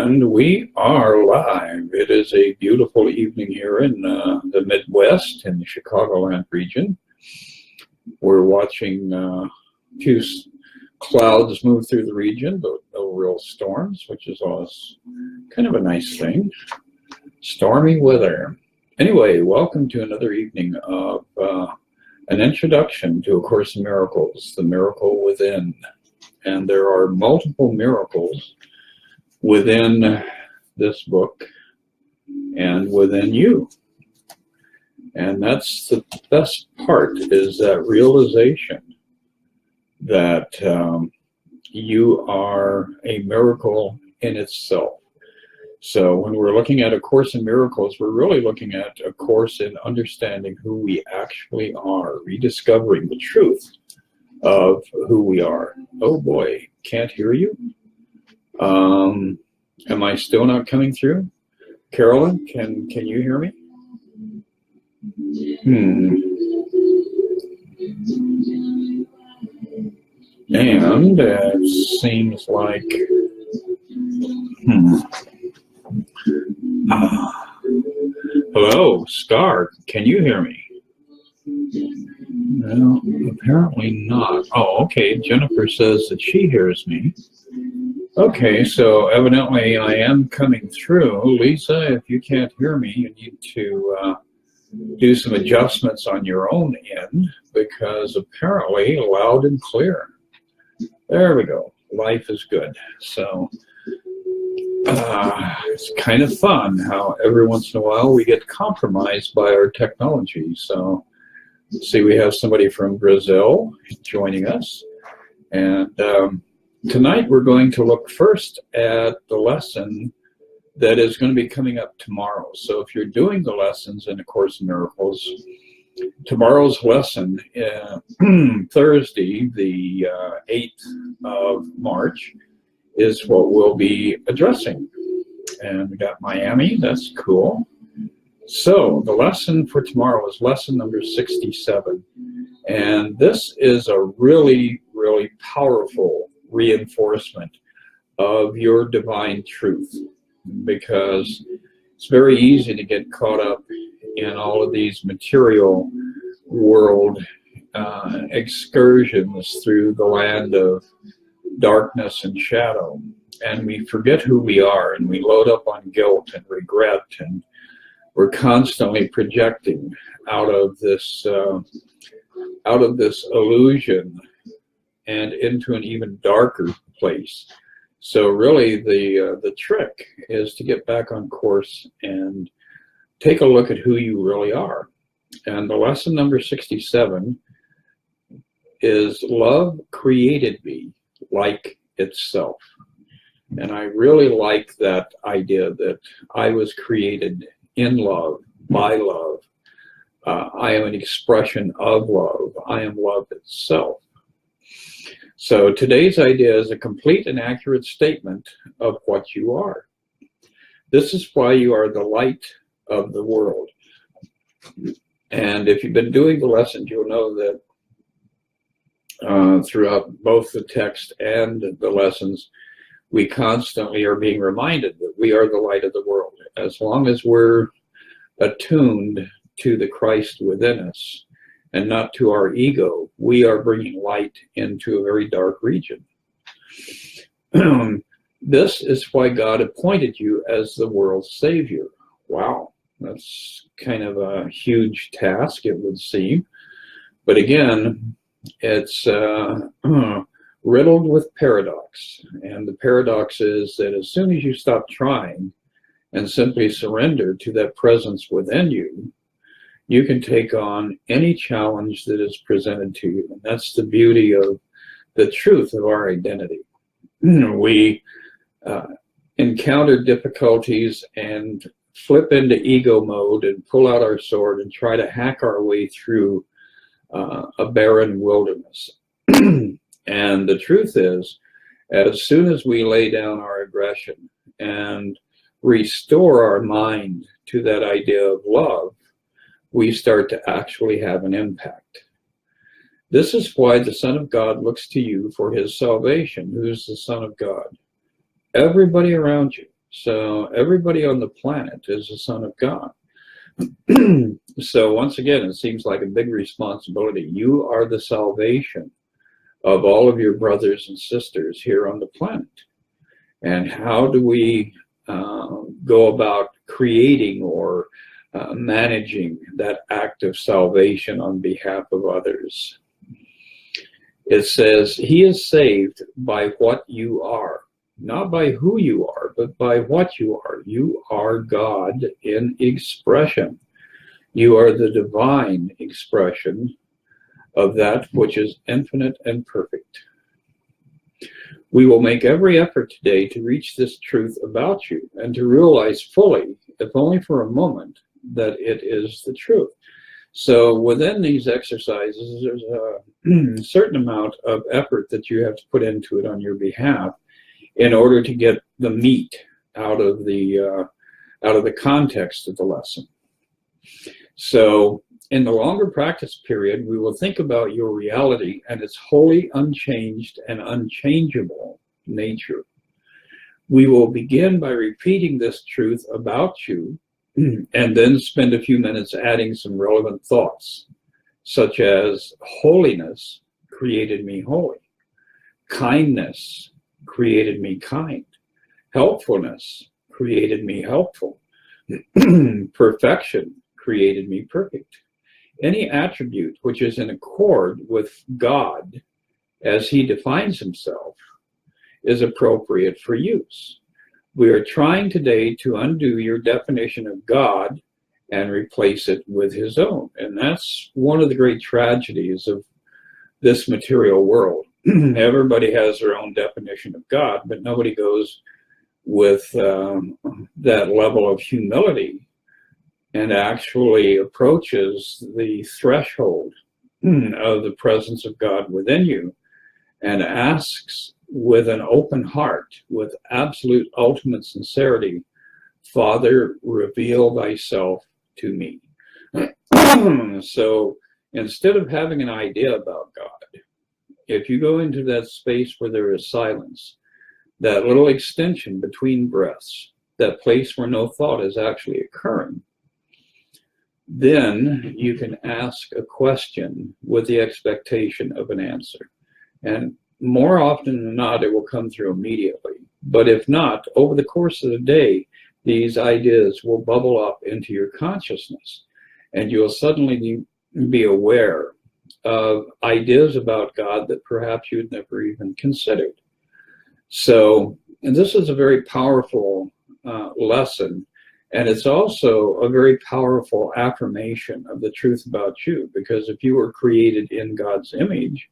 And we are live. It is a beautiful evening here in the Midwest, in the Chicagoland region. We're watching a few clouds move through the region, but no real storms, which is always kind of a nice thing. Stormy weather. Anyway, welcome to another evening of an introduction to A Course in Miracles, the miracle within. And there are multiple miracles within this book and within you. And that's the best part, is that realization that you are a miracle in itself. So when we're looking at A Course in Miracles, we're really looking at a course in understanding who we actually are, rediscovering the truth of who we are. Oh boy, can't hear you. Am I still not coming through? Carolyn, can you hear me? And it seems like, hello, Scar, can you hear me? No, apparently not. Oh, okay, Jennifer says that she hears me. Okay, so evidently I am coming through. Lisa, if you can't hear me, you need to do some adjustments on your own end, because apparently loud and clear. There we go. Life is good. So it's kind of fun how every once in a while we get compromised by our technology. So see, we have somebody from Brazil joining us. And tonight we're going to look first at the lesson that is going to be coming up tomorrow. So if you're doing the lessons in A Course in Miracles, tomorrow's lesson, Thursday, the 8th of March, is what we'll be addressing. And we got Miami, that's cool. So the lesson for tomorrow is lesson number 67. And this is a really, really powerful reinforcement of your divine truth, because it's very easy to get caught up in all of these material world excursions through the land of darkness and shadow, and we forget who we are, and we load up on guilt and regret, and we're constantly projecting out of this illusion and into an even darker place. So really the trick is to get back on course and take a look at who you really are. And the lesson number 67 is love created me like itself. And I really like that idea that I was created in love, by love. I am an expression of love. I am love itself. So today's idea is a complete and accurate statement of what you are. This is why you are the light of the world. And if you've been doing the lessons, you'll know that throughout both the text and the lessons, we constantly are being reminded that we are the light of the world. As long as we're attuned to the Christ within us and not to our ego, we are bringing light into a very dark region. This is why God appointed you as the world's savior. Wow, that's kind of a huge task, it would seem. But again, it's riddled with paradox. And the paradox is that as soon as you stop trying and simply surrender to that presence within you, you can take on any challenge that is presented to you. And that's the beauty of the truth of our identity. We encounter difficulties and flip into ego mode and pull out our sword and try to hack our way through a barren wilderness. And the truth is, as soon as we lay down our aggression and restore our mind to that idea of love, we start to actually have an impact. This is why the Son of God looks to you for his salvation. Who's the Son of God? Everybody around you. So everybody on the planet is a son of God. So once again, it seems like a big responsibility. You are the salvation of all of your brothers and sisters here on the planet. And how do we go about creating or managing that act of salvation on behalf of others? It says, he is saved by what you are, not by who you are, but by what you are. You are God in expression. You are the divine expression of that which is infinite and perfect. We will make every effort today to reach this truth about you and to realize fully, if only for a moment, that it is the truth. So within these exercises, there's a certain amount of effort that you have to put into it on your behalf in order to get the meat out of the context of the lesson. So in the longer practice period, we will think about your reality and its wholly unchanged and unchangeable nature. We will begin by repeating this truth about you, and then spend a few minutes adding some relevant thoughts, such as holiness created me holy, kindness created me kind, helpfulness created me helpful, perfection created me perfect. Any attribute which is in accord with God as he defines himself is appropriate for use. We are trying today to undo your definition of God and replace it with his own. And that's one of the great tragedies of this material world. Everybody has their own definition of God, but nobody goes with that level of humility and actually approaches the threshold of the presence of God within you and asks with an open heart, with absolute ultimate sincerity, Father, reveal thyself to me. So instead of having an idea about God, if you go into that space where there is silence, that little extension between breaths, that place where no thought is actually occurring, then you can ask a question with the expectation of an answer. And more often than not, it will come through immediately. But if not, over the course of the day, these ideas will bubble up into your consciousness, and you'll suddenly be aware of ideas about God that perhaps you'd never even considered. So, and this is a very powerful lesson, and it's also a very powerful affirmation of the truth about you, because if you were created in God's image,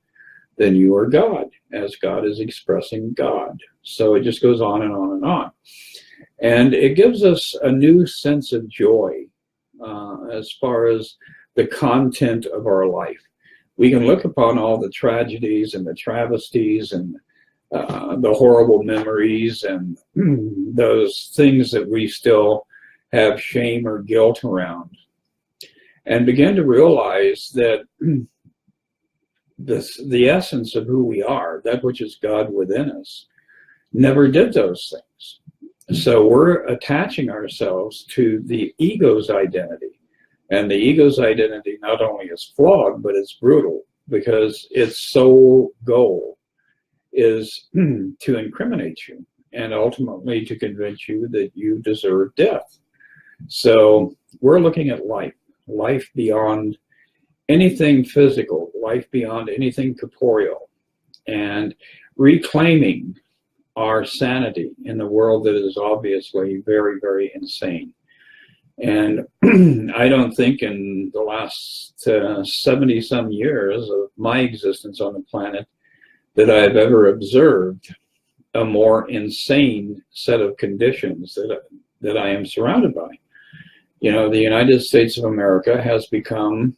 then you are God, as God is expressing God. So it just goes on and on and on. And it gives us a new sense of joy as far as the content of our life. We can look upon all the tragedies and the travesties and the horrible memories and those things that we still have shame or guilt around, and begin to realize that the essence of who we are, that which is God within us, never did those things. So we're attaching ourselves to the ego's identity. And the ego's identity not only is flawed, but it's brutal, because its sole goal is to incriminate you and ultimately to convince you that you deserve death. So we're looking at life beyond anything physical, life beyond anything corporeal, and reclaiming our sanity in the world that is obviously very, very insane. And I don't think in the last 70 some years of my existence on the planet that I've ever observed a more insane set of conditions that I am surrounded by. You know, the United States of America has become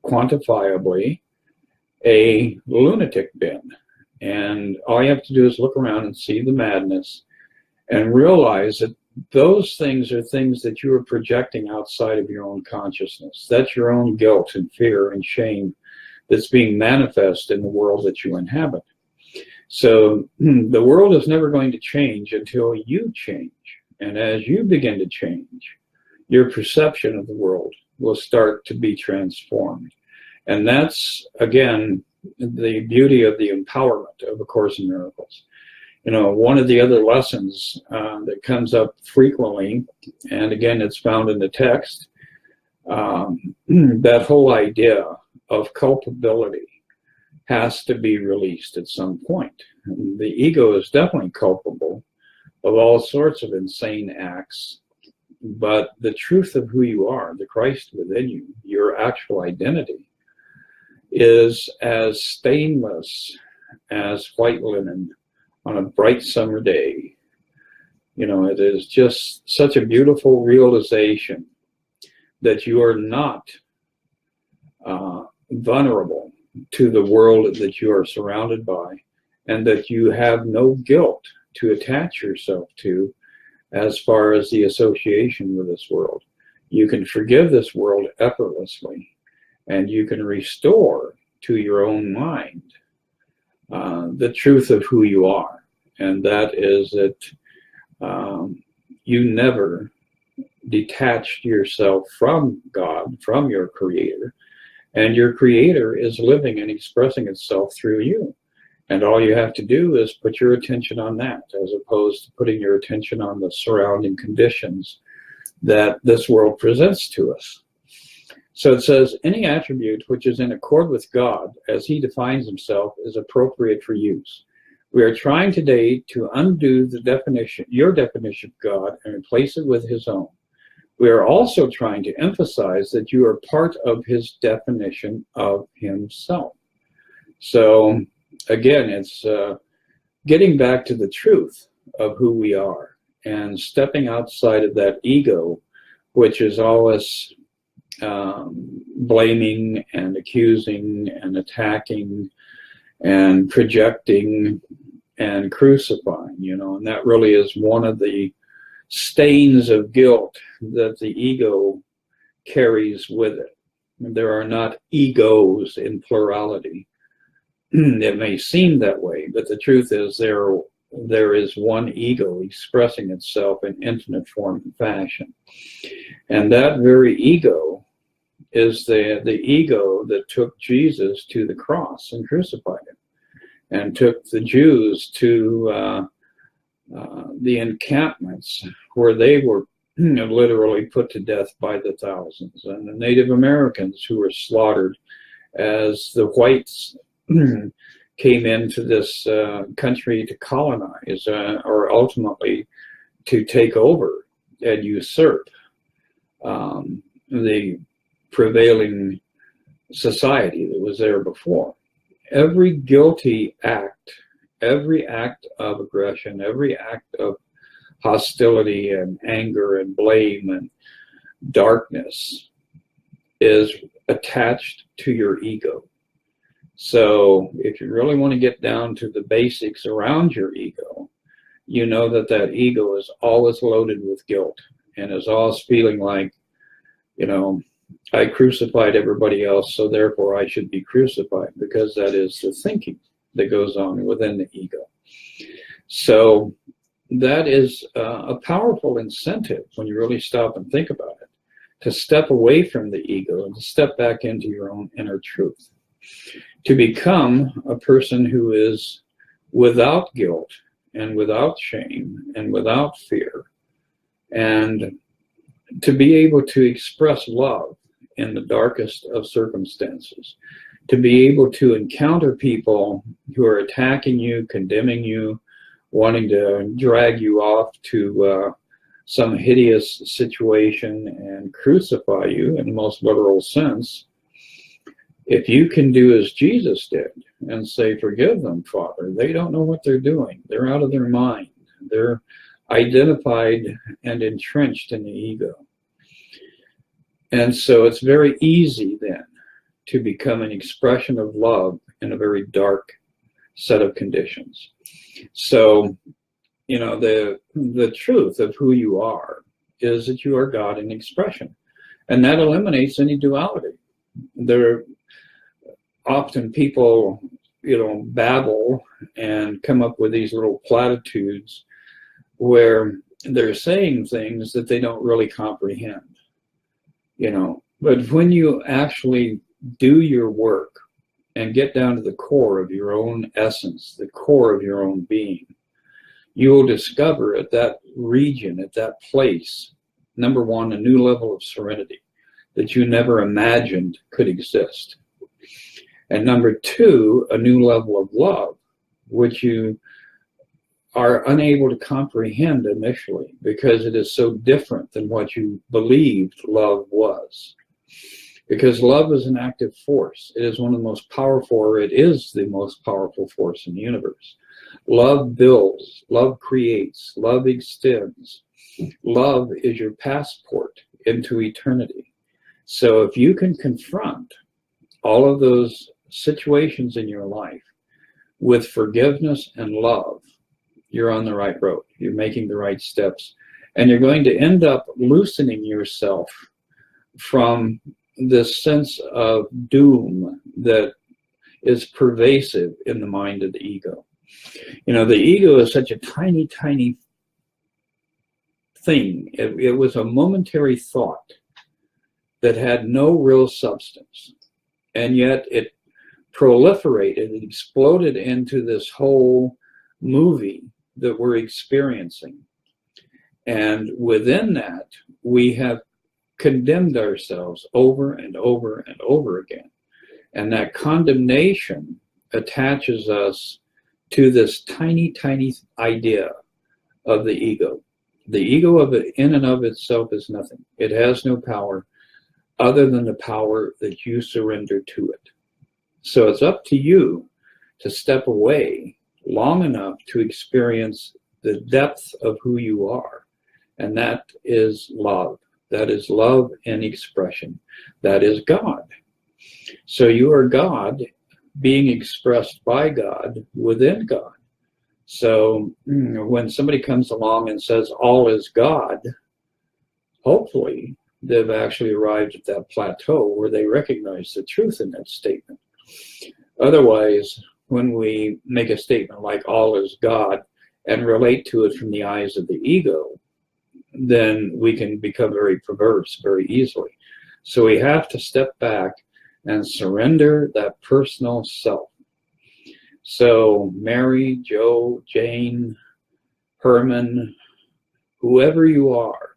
quantifiably a lunatic bin. And all you have to do is look around and see the madness and realize that those things are things that you are projecting outside of your own consciousness. That's your own guilt and fear and shame that's being manifest in the world that you inhabit. So the world is never going to change until you change. And as you begin to change, your perception of the world will start to be transformed. And that's, again, the beauty of the empowerment of A Course in Miracles. You know, one of the other lessons that comes up frequently, and again, it's found in the text, that whole idea of culpability has to be released at some point. And the ego is definitely culpable of all sorts of insane acts, but the truth of who you are, the Christ within you, your actual identity, is as stainless as white linen on a bright summer day. You know, it is just such a beautiful realization that you are not vulnerable to the world that you are surrounded by, and that you have no guilt to attach yourself to as far as the association with this world. You can forgive this world effortlessly, and you can restore to your own mind the truth of who you are. And that is that you never detached yourself from God, from your Creator, and your Creator is living and expressing itself through you. And all you have to do is put your attention on that, as opposed to putting your attention on the surrounding conditions that this world presents to us. So it says, any attribute which is in accord with God, as he defines himself, is appropriate for use. We are trying today to undo the definition, your definition of God, and replace it with his own. We are also trying to emphasize that you are part of his definition of himself. So again, it's getting back to the truth of who we are and stepping outside of that ego, which is always blaming and accusing and attacking and projecting and crucifying, you know. And that really is one of the stains of guilt that the ego carries with it. There are not egos in plurality. It may seem that way, but the truth is there is one ego expressing itself in infinite form and fashion. And that very ego is the ego that took Jesus to the cross and crucified him, and took the Jews to the encampments where they were literally put to death by the thousands, and the Native Americans who were slaughtered as the whites came into this country to colonize, or ultimately to take over and usurp the prevailing society that was there before. Every guilty act, every act of aggression, every act of hostility and anger and blame and darkness is attached to your ego. So if you really want to get down to the basics around your ego, you know that that ego is always loaded with guilt and is always feeling like, you know, I crucified everybody else, so therefore I should be crucified, because that is the thinking that goes on within the ego. So that is a powerful incentive when you really stop and think about it, to step away from the ego and to step back into your own inner truth, to become a person who is without guilt and without shame and without fear, and to be able to express love in the darkest of circumstances, to be able to encounter people who are attacking you, condemning you, wanting to drag you off to some hideous situation and crucify you in the most literal sense. If you can do as Jesus did and say, forgive them, Father, they don't know what they're doing. They're out of their mind. They're identified and entrenched in the ego. And so it's very easy then to become an expression of love in a very dark set of conditions. So, you know, the truth of who you are is that you are God in expression. And that eliminates any duality. There often people, you know, babble and come up with these little platitudes where they're saying things that they don't really comprehend, you know. But when you actually do your work and get down to the core of your own essence, the core of your own being, you will discover at that region, at that place, number one, a new level of serenity that you never imagined could exist. And number two, a new level of love, which you are unable to comprehend initially because it is so different than what you believed love was. Because love is an active force. It is one of the most powerful, or it is the most powerful force in the universe. Love builds, love creates, love extends. Love is your passport into eternity. So if you can confront all of those situations in your life with forgiveness and love, you're on the right road. You're making the right steps. And you're going to end up loosening yourself from this sense of doom that is pervasive in the mind of the ego. You know, the ego is such a tiny, tiny thing. It was a momentary thought that had no real substance. And yet it proliferated, it exploded into this whole movie that we're experiencing. And within that, we have condemned ourselves over and over and over again. And that condemnation attaches us to this tiny, tiny idea of the ego. The ego of it in and of itself is nothing. It has no power other than the power that you surrender to it. So it's up to you to step away long enough to experience the depth of who you are. And that is love. That is love in expression. That is God. So you are God being expressed by God within God. So when somebody comes along and says all is God, hopefully they've actually arrived at that plateau where they recognize the truth in that statement. Otherwise, when we make a statement like all is God and relate to it from the eyes of the ego, then we can become very perverse very easily. So we have to step back and surrender that personal self. So Mary, Joe, Jane, Herman, whoever you are,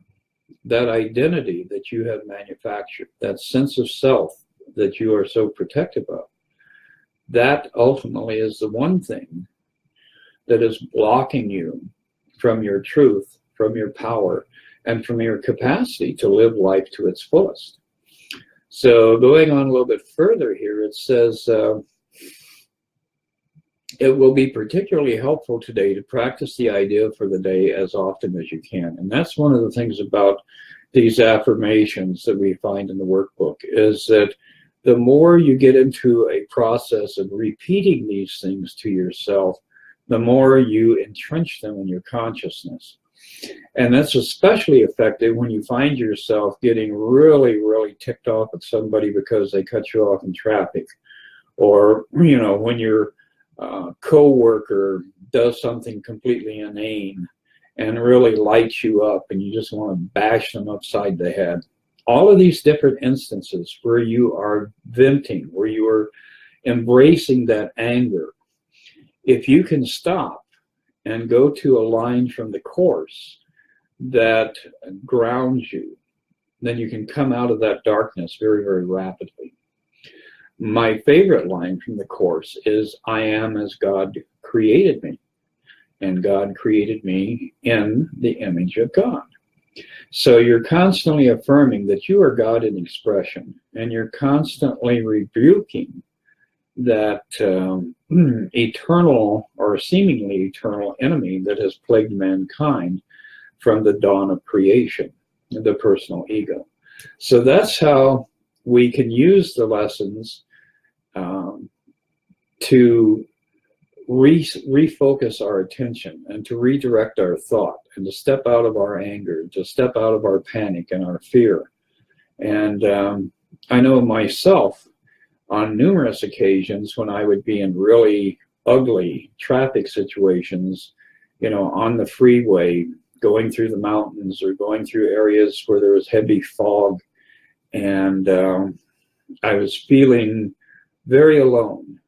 that identity that you have manufactured, that sense of self that you are so protective of, that ultimately is the one thing that is blocking you from your truth, from your power, and from your capacity to live life to its fullest. So going on a little bit further here, it says, it will be particularly helpful today to practice the idea for the day as often as you can. And that's one of the things about these affirmations that we find in the workbook, is that the more you get into a process of repeating these things to yourself, the more you entrench them in your consciousness. And that's especially effective when you find yourself getting really, really ticked off at somebody because they cut you off in traffic, or, you know, when your co-worker does something completely inane and really lights you up and you just want to bash them upside the head. All of these different instances where you are venting, where you are embracing that anger, if you can stop and go to a line from the Course that grounds you, then you can come out of that darkness very, very rapidly. My favorite line from the Course is, I am as God created me, and God created me in the image of God. So you're constantly affirming that you are God in expression, and you're constantly rebuking that eternal or seemingly eternal enemy that has plagued mankind from the dawn of creation, the personal ego. So that's how we can use the lessons to refocus our attention and to redirect our thought and to step out of our anger, to step out of our panic and our fear. And I know myself, on numerous occasions when I would be in really ugly traffic situations, you know, on the freeway going through the mountains or going through areas where there was heavy fog, and I was feeling very alone.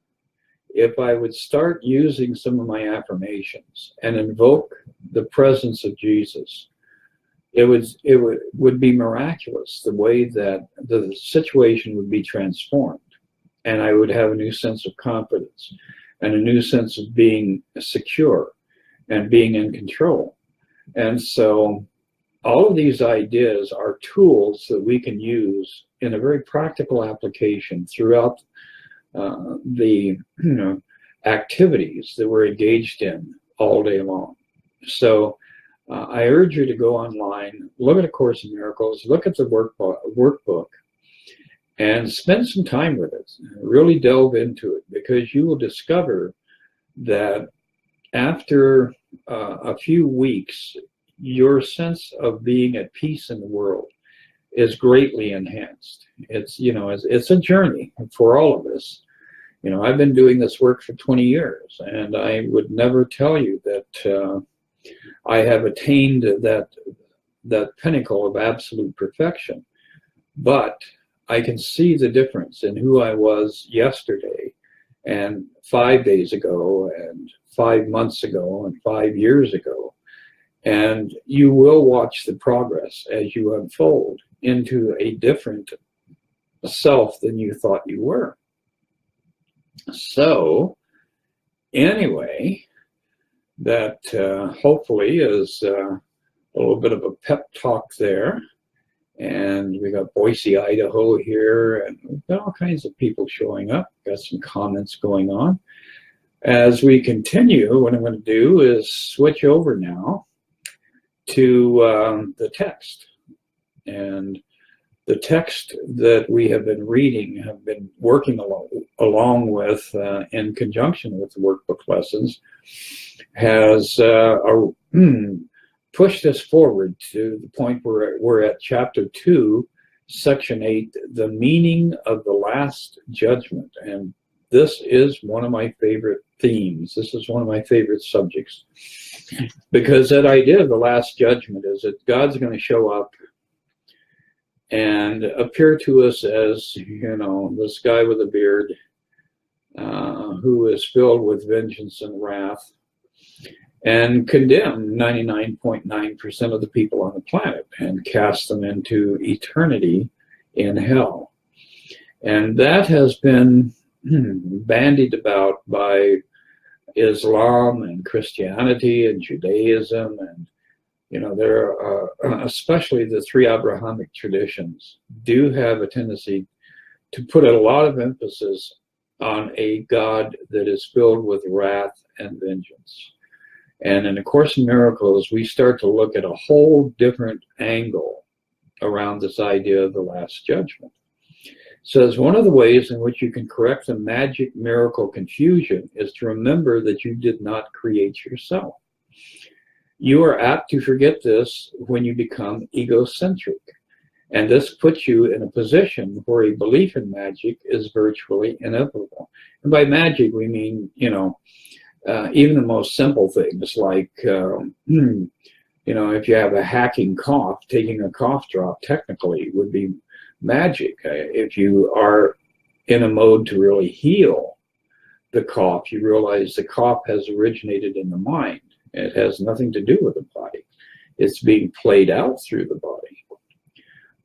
If I would start using some of my affirmations and invoke the presence of Jesus, it would be miraculous the way that the situation would be transformed, and I would have a new sense of confidence and a new sense of being secure and being in control. And so all of these ideas are tools that we can use in a very practical application throughout the activities that we're engaged in all day long. So I urge you to go online, look at A Course in Miracles, look at the workbook, and spend some time with it. Really delve into it, because you will discover that after a few weeks, your sense of being at peace in the world is greatly enhanced. It's a journey for all of us. I've been doing this work for 20 years, and I would never tell you that I have attained that pinnacle of absolute perfection. But I can see the difference in who I was yesterday and 5 days ago and 5 months ago and 5 years ago. And you will watch the progress as you unfold into a different self than you thought you were. So anyway, that hopefully is a little bit of a pep talk there. And we got Boise, Idaho here, and we've got all kinds of people showing up. Got some comments going on. As we continue, what I'm going to do is switch over now to the text. And the text that we have been reading, have been working along with, in conjunction with the workbook lessons, has pushed us forward to the point where we're at chapter 2, section 8, the meaning of the last judgment. And this is one of my favorite themes. This is one of my favorite subjects, because that idea of the last judgment is that God's going to show up and appear to us as, this guy with a beard who is filled with vengeance and wrath, and condemn 99.9% of the people on the planet and cast them into eternity in hell. And that has been bandied about by Islam and Christianity and Judaism, and there are, especially the three Abrahamic traditions, do have a tendency to put a lot of emphasis on a God that is filled with wrath and vengeance. And in A Course in Miracles, we start to look at a whole different angle around this idea of the last judgment. It says one of the ways in which you can correct the magic miracle confusion is to remember that you did not create yourself. You are apt to forget this when you become egocentric, and this puts you in a position where a belief in magic is virtually inevitable. And by magic, we mean, even the most simple things like, if you have a hacking cough, taking a cough drop technically would be magic. If you are in a mode to really heal the cough, you realize the cough has originated in the mind. It has nothing to do with the body. It's being played out through the body.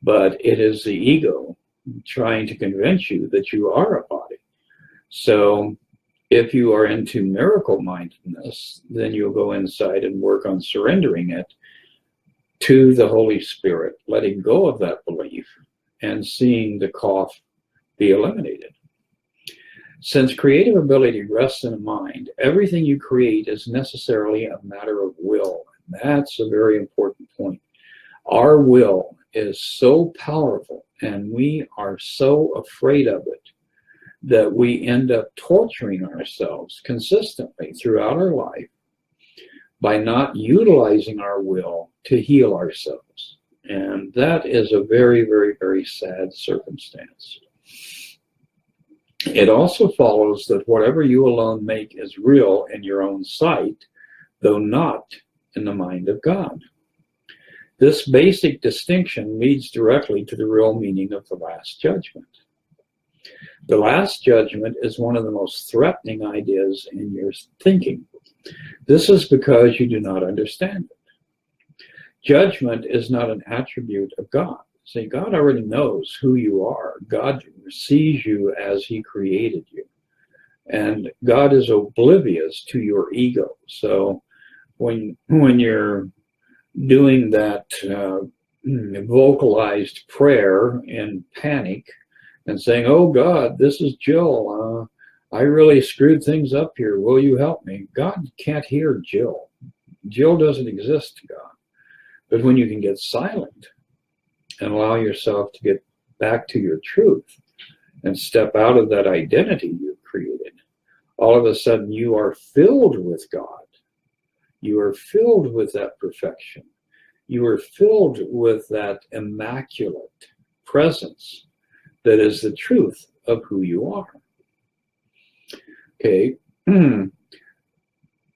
But it is the ego trying to convince you that you are a body. So if you are into miracle mindedness, then you'll go inside and work on surrendering it to the Holy Spirit, letting go of that belief and seeing the cough be eliminated. Since creative ability rests in the mind, everything you create is necessarily a matter of will. And that's a very important point. Our will is so powerful, and we are so afraid of it that we end up torturing ourselves consistently throughout our life by not utilizing our will to heal ourselves. And that is a very, very, very sad circumstance. It also follows that whatever you alone make is real in your own sight, though not in the mind of God. This basic distinction leads directly to the real meaning of the Last Judgment. The Last Judgment is one of the most threatening ideas in your thinking. This is because you do not understand it. Judgment is not an attribute of God. See, God already knows who you are. God sees you as He created you. And God is oblivious to your ego. So when you're doing that vocalized prayer in panic and saying, "Oh God, this is Jill. I really screwed things up here. Will you help me?" God can't hear Jill. Jill doesn't exist to God. But when you can get silent and allow yourself to get back to your truth and step out of that identity you've created, all of a sudden you are filled with God. You are filled with that perfection. You are filled with that immaculate presence that is the truth of who you are. Okay.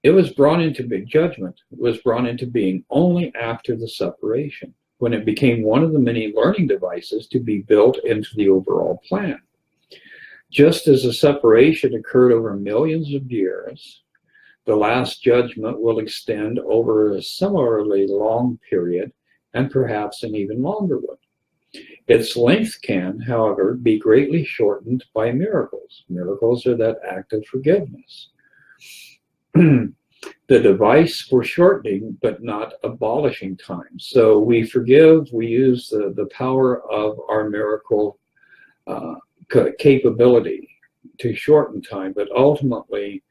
It was brought into big judgment. It was brought into being only after the separation, when it became one of the many learning devices to be built into the overall plan. Just as the separation occurred over millions of years, the Last Judgment will extend over a similarly long period, and perhaps an even longer one. Its length can, however, be greatly shortened by miracles. Miracles are that act of forgiveness. The device for shortening but not abolishing time. So we forgive, we use the power of our miracle capability to shorten time, but ultimately,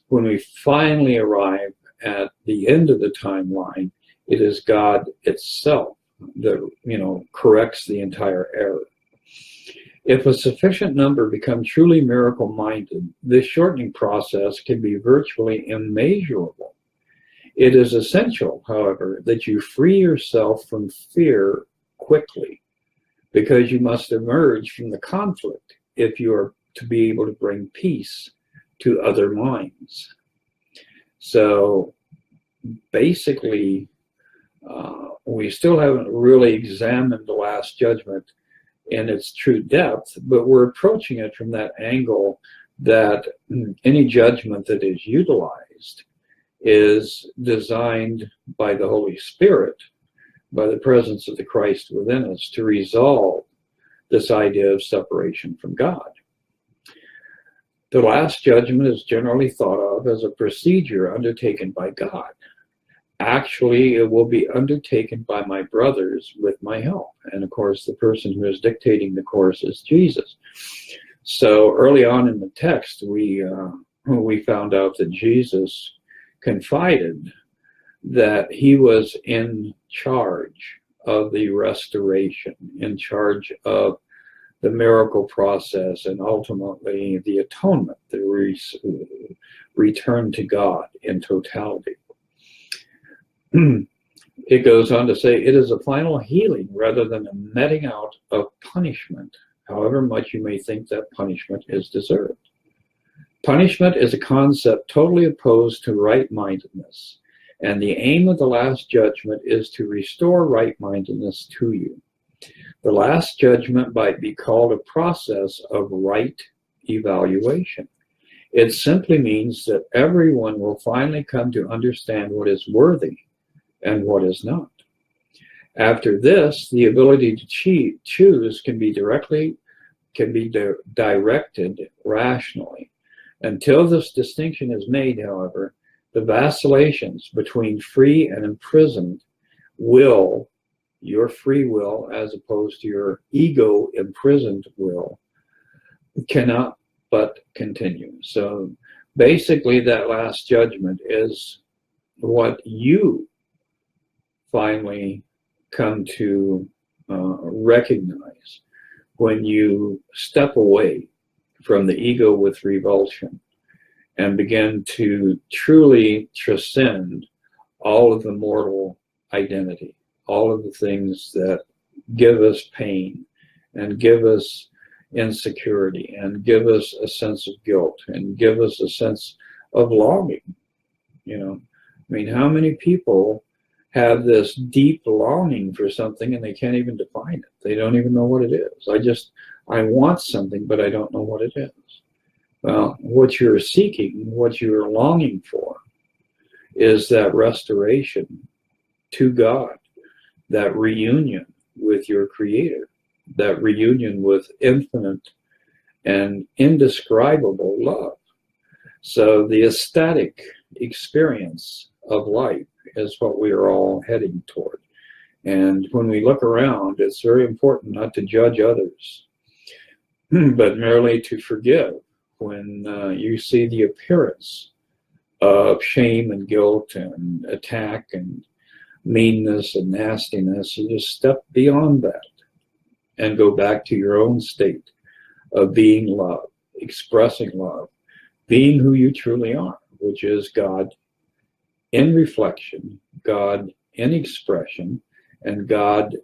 when we finally arrive at the end of the timeline, it is God itself that corrects the entire error. If a sufficient number become truly miracle-minded, this shortening process can be virtually immeasurable. It is essential, however, that you free yourself from fear quickly, because you must emerge from the conflict if you are to be able to bring peace to other minds. So basically, we still haven't really examined the Last Judgment in its true depth, but we're approaching it from that angle that any judgment that is utilized is designed by the Holy Spirit, by the presence of the Christ within us, to resolve this idea of separation from God. The Last Judgment is generally thought of as a procedure undertaken by God. Actually, it will be undertaken by my brothers with my help. And of course, the person who is dictating the course is Jesus. So early on in the text, we found out that Jesus confided that he was in charge of the restoration, in charge of the miracle process, and ultimately the atonement, the return to God in totality. It goes on to say, it is a final healing rather than a meting out of punishment, however much you may think that punishment is deserved. Punishment is a concept totally opposed to right-mindedness, and the aim of the Last Judgment is to restore right-mindedness to you. The Last Judgment might be called a process of right evaluation. It simply means that everyone will finally come to understand what is worthy and what is not. After this, the ability to choose can be directed rationally. Until this distinction is made, however, the vacillations between free and imprisoned will, your free will as opposed to your ego imprisoned will, cannot but continue. So basically, that Last Judgment is what you finally come to recognize when you step away from the ego with revulsion and begin to truly transcend all of the mortal identity, all of the things that give us pain and give us insecurity and give us a sense of guilt and give us a sense of longing. I mean, how many people have this deep longing for something and they can't even define it. They don't even know what it is. I want something, but I don't know what it is. Well, what you're seeking, what you're longing for, is that restoration to God, that reunion with your Creator, that reunion with infinite and indescribable love. So the ecstatic experience of life is what we are all heading toward. And when we look around, it's very important not to judge others, but merely to forgive when you see the appearance of shame and guilt and attack and meanness and nastiness. You just step beyond that and go back to your own state of being love, expressing love, being who you truly are, which is God in reflection, God in expression, and God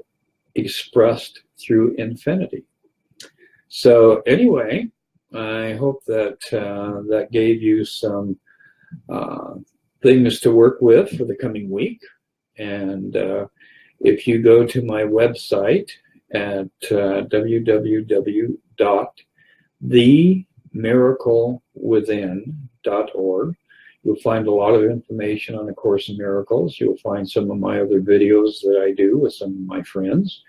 expressed through infinity. So anyway, I hope that that gave you some things to work with for the coming week. And if you go to my website at www.themiraclewithin.org, you'll find a lot of information on the Course in Miracles. You'll find some of my other videos that I do with some of my friends.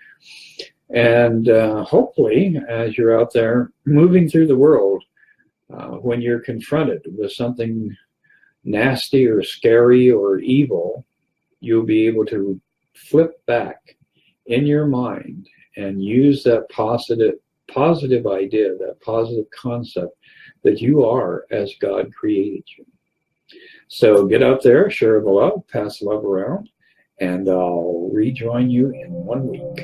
And hopefully, as you're out there moving through the world, when you're confronted with something nasty or scary or evil, you'll be able to flip back in your mind and use that positive idea, that positive concept that you are as God created you. So get out there, share the love, pass love around, and I'll rejoin you in 1 week.